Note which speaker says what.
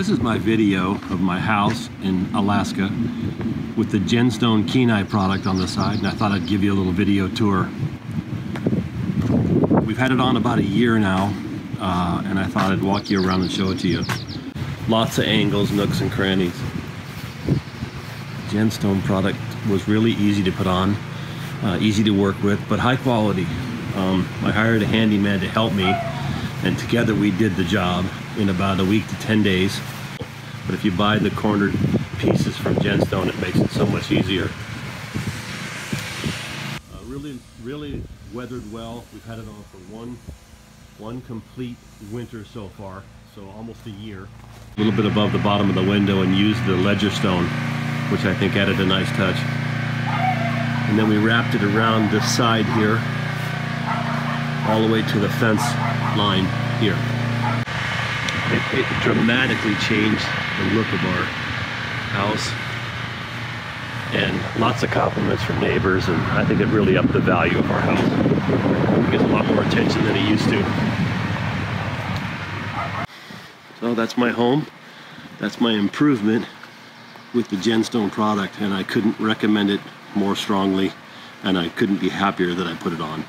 Speaker 1: This is my video of my house in Alaska with the GenStone Kenai product on the side, and I thought I'd give you a little video tour. We've had it on about a year now, and I thought I'd walk you around and show it to you. Lots of angles, nooks and crannies. GenStone product was really easy to put on, easy to work with, but high quality. I hired a handyman to help me, and together we did the job in about a week to 10 days. But if you buy the cornered pieces from GenStone, it makes it so much easier. Really weathered well. We've had it on for one complete winter so far, so almost a year. A little bit above the bottom of the window, and used the ledger stone, which I think added a nice touch. And then we wrapped it around this side here, all the way to the fence line here. It dramatically changed the look of our house, and lots of compliments from neighbors, and I think it really upped the value of our house. It gets a lot more attention than it used to. So that's my home. That's my improvement with the GenStone product, and I couldn't recommend it more strongly, and I couldn't be happier that I put it on.